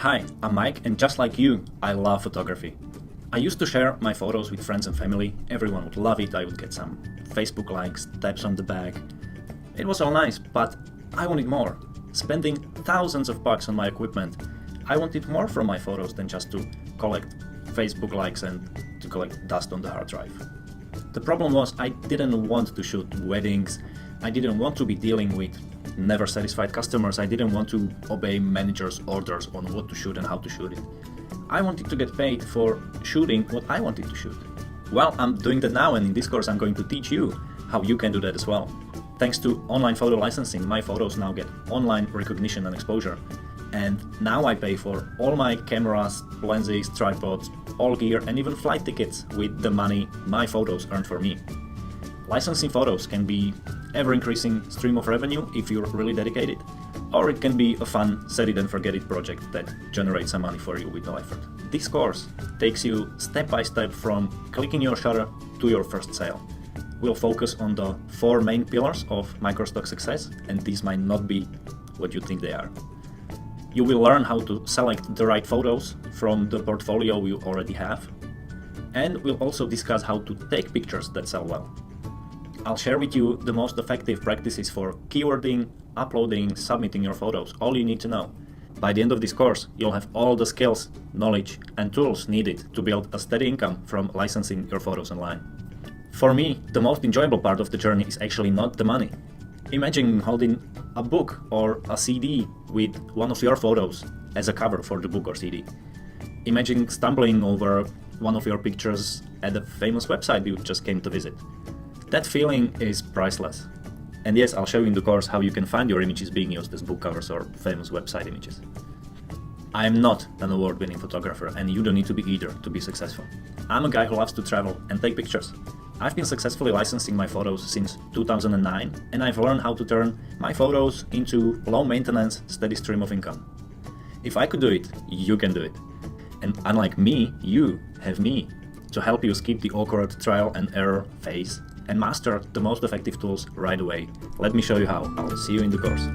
Hi, I'm Mike, and just like you, I love photography. I used to share my photos with friends and family. Everyone would love it. I would get some Facebook likes, taps on the back. It was all nice, but I wanted more. Spending thousands of bucks on my equipment, I wanted more from my photos than just to collect Facebook likes and to collect dust on the hard drive. The problem was I didn't want to shoot weddings. I didn't want to be dealing with never satisfied customers. I didn't want to obey managers' orders on what to shoot and how to shoot it. I wanted to get paid for shooting what I wanted to shoot. Well, I'm doing that now, and in this course I'm going to teach you how you can do that as well. Thanks to online photo licensing, my photos now get online recognition and exposure. And now I pay for all my cameras, lenses, tripods, all gear, and even flight tickets with the money my photos earned for me. Licensing photos can be ever-increasing stream of revenue if you're really dedicated, or it can be a fun set-it-and-forget-it project that generates some money for you with no effort. This course takes you step by step from clicking your shutter to your first sale. We'll focus on the 4 main pillars of microstock success, and these might not be what you think they are. You will learn how to select the right photos from the portfolio you already have, and we'll also discuss how to take pictures that sell well. I'll share with you the most effective practices for keywording, uploading, submitting your photos, all you need to know. By the end of this course, you'll have all the skills, knowledge, and tools needed to build a steady income from licensing your photos online. For me, the most enjoyable part of the journey is actually not the money. Imagine holding a book or a CD with one of your photos as a cover for the book or CD. Imagine stumbling over one of your pictures at a famous website you just came to visit. That feeling is priceless. And yes, I'll show you in the course how you can find your images being used as book covers or famous website images. I am not an award-winning photographer, and you don't need to be either to be successful. I'm a guy who loves to travel and take pictures. I've been successfully licensing my photos since 2009, and I've learned how to turn my photos into low-maintenance, steady stream of income. If I could do it, you can do it. And unlike me, you have me to help you skip the awkward trial and error phase and master the most effective tools right away. Let me show you how. I'll see you in the course.